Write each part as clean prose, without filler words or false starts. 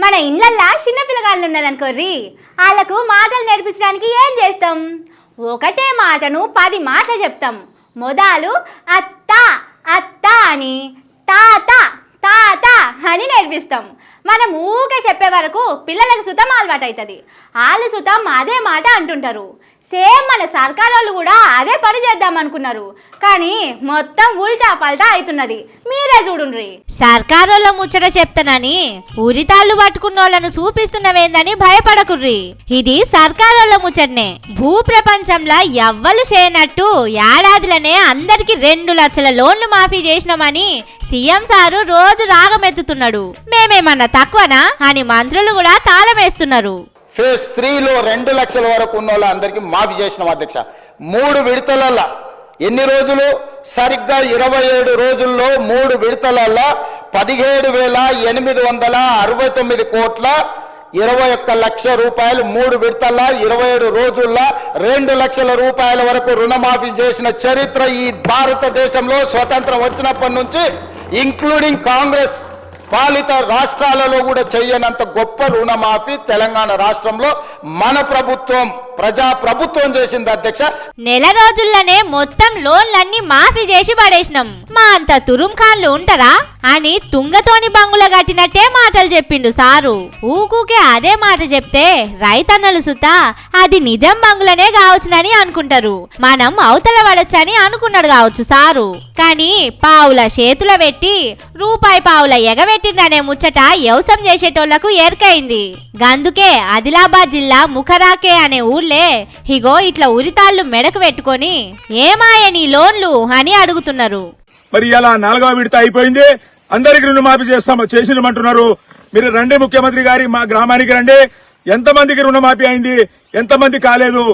మన ఇళ్ళల్లా చిన్న పిల్లగాళ్ళు ఉన్నారనుకోర్రి, వాళ్ళకు మాటలు నేర్పించడానికి ఏం చేస్తాం? ఒకటే మాటను 10 మాటలు చెప్తాం. మొదలు అత్త అత్త అని, తాత తాత అని నేర్పిస్తాం. మనం ఊకే చెప్పే వరకు పిల్లలకు సుతం అలవాటు అవుతుంది. వాళ్ళు సుతం అదే మాట అంటుంటారు. సేమ్ మన సర్కార్ వాళ్ళు కూడా అదే పని చేద్దాం అనుకున్నారు, కానీ మొత్తం ఉల్టా పల్టా అవుతున్నది. మీరే చూడుండ్రి. సర్కార్ వాళ్ళ ముచ్చట చెప్తానని ఉరితాళ్ళు పట్టుకున్న వాళ్ళను చూపిస్తున్నవేందని భయపడకుర్రి. ఇది సర్కార్ వాళ్ళ ముచ్చటనే. భూ ప్రపంచంలో ఎవ్వలు చేయనట్టు ఏడాదిలోనే అందరికి 2 లక్షల లోన్లు మాఫీ చేసినామని సీఎం సారు రోజు రాగమెత్తుతున్నాడు. మేమేమన్నా తక్కువనా అని మంత్రులు కూడా తాళమేస్తున్నారు. ఫేజ్ 3లో 2 లక్షల వరకు ఉన్న వాళ్ళందరికీ మాఫీ చేసినాం అధ్యక్ష. 3 విడతలలో ఎన్ని రోజులు? సరిగ్గా 27 రోజుల్లో 3 విడతలలో 17,869 కోట్ల 21 లక్షల రూపాయలు 3 విడతల్లో 27 రోజుల్లో 2 లక్షల రూపాయల వరకు రుణమాఫీ చేసిన చరిత్ర ఈ భారతదేశంలో స్వతంత్రం వచ్చినప్పటి నుంచి ఇంక్లూడింగ్ కాంగ్రెస్ పాలిత రాష్ట్రాలలో కూడా చెయ్యనంత గొప్ప రుణమాఫీ తెలంగాణ రాష్ట్రంలో మన ప్రభుత్వం, ప్రజా ప్రభుత్వం చేసింది అధ్యక్ష. నెల రోజుల్లోనే మొత్తం లోన్లన్నీ మాఫీ చేసి పడేసినాం. మా అంత తురుంఖాన్లు ఉంటారా అని తుంగతోని బంగుల కట్టినట్టే మాటలు చెప్పిండు సారు. ఊకూకే అదే మాట చెప్తే రైతన్నలు సుతా అది నిజం బంగులనే కావచ్చునని అనుకుంటారు. మనం అవతల పడొచ్చని అనుకున్నాడు కావచ్చు సారు. కానీ పావుల చేతుల పెట్టి రూపాయి పావుల ఎగబెట్టిందనే ముచ్చట వ్యవసాయం చేసేటోళ్లకు ఎరకైంది. గందుకే ఆదిలాబాద్ జిల్లా ముఖరాకే అనే ఊర్లే హిగో ఇట్లా ఉరితాళ్ళు మెడకు పెట్టుకొని ఏమాయ నీ లోన్లు అని అడుగుతున్నారు. మరి ఇలా 4వ విడత అయిపోయింది, అందరికి రుణమాఫీ చేసినమంటున్నారు. మీరు రండి, ముఖ్యమంత్రి గారి మా గ్రామానికి రండి. ఎంతమందికి రుణమాఫీ అయింది, ఎంతమంది కాలేదు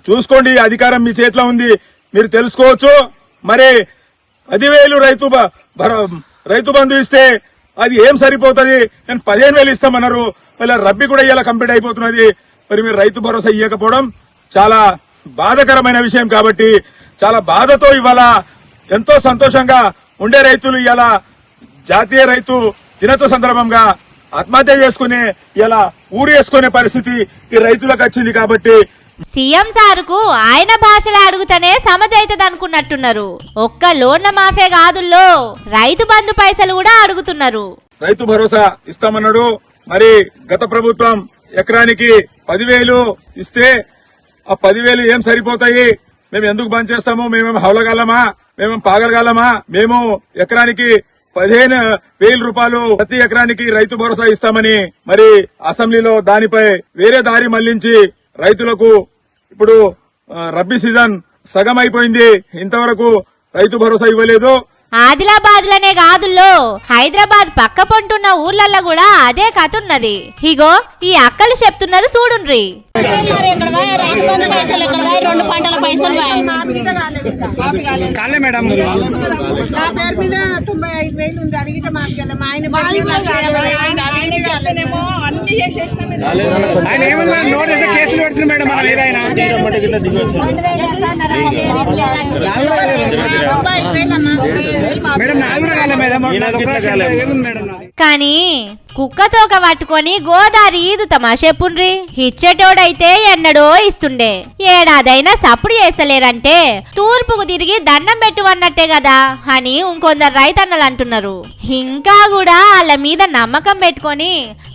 చూసుకోండి. అధికారం మీ చేతిలో ఉంది, మీరు తెలుసుకోవచ్చు. మరి 10,000 రైతు బంధు ఇస్తే అది ఏం సరిపోతుంది? నేను 15,000 ఇస్తామన్నారు. మళ్ళీ రబ్బీ కూడా ఇలా కంప్లీట్ అయిపోతున్నది. మరి మీరు రైతు భరోసా ఇవ్వకపోవడం చాలా బాధాకరమైన విషయం. కాబట్టి చాలా బాధతో ఇవాళ ఎంతో సంతోషంగా ఉండే రైతులు ఇలా జాతీయ రైతు దినోత్సవ సందర్భంగా ఆత్మహత్య చేసుకునే ఇలా ఊరు వేసుకునే పరిస్థితి ఈ రైతులకు వచ్చింది. కాబట్టి సీఎం సారుకు ఆయన భాషలో అడుగుతానే సమజైతది అనుకున్నట్టున్నారు. ఒక్క లోన్ల మాఫే కాదుల్లో రైతు బంధు పైసలు కూడా అడుగుతున్నారు. రైతు భరోసా ఇస్తామన్నాడు. మరి గత ప్రభుత్వం ఎకరానికి 10,000 ఇస్తే ఆ 10,000 ఏం సరిపోతాయి? మేము ఎందుకు బంద్ చేస్తాము? మేమేం హౌలగాలమా? మేమేం పాగలగాలమా? మేము ఎకరానికి 15,000 రూపాయలు ప్రతి ఎకరానికి రైతు భరోసా ఇస్తామని మరి అసెంబ్లీలో దానిపై వేరే దారి మళ్లించి రైతులకు ఇప్పుడు రబ్బీ సీజన్ సగం అయిపోయింది, ఇంతవరకు రైతు భరోసా ఇవ్వలేదు. ఆదిలాబాద్ లనే కాదుల్లో హైదరాబాద్ పక్క పొంటున్న ఊర్లలో కూడా అదే కథ ఉన్నది. ఇగో ఈ అక్కలు చెప్తున్నారు చూడుండ్రి. కానీ కుక్కతోక పట్టుకొని గోదారి ఈదుతమా చెప్పుండ్రి. ఇచ్చేటోడైతే ఎన్నడో ఇస్తుండే, ఏడాదైనా సప్పుడు చేస్తలేరంటే తూర్పుకు తిరిగి దండం పెట్టువన్నట్టే కదా అని ఇంకొందరు రైతన్నలు అంటున్నారు. ఇంకా కూడా వాళ్ళ మీద నమ్మకం పెట్టుకొని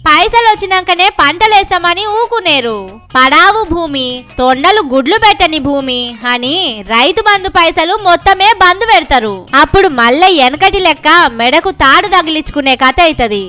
పైసలు వచ్చినాకనే పంటలేస్తామని ఊకునేరు. పడావు భూమి, తొండలు గుడ్లు పెట్టని భూమి అని రైతు బంధు పైసలు మొత్తమే బంధు పెడతారు. అప్పుడు మళ్ళీ వెనకటి లెక్క మెడకు తాడు తగిలించుకునే కథ అవుతుంది.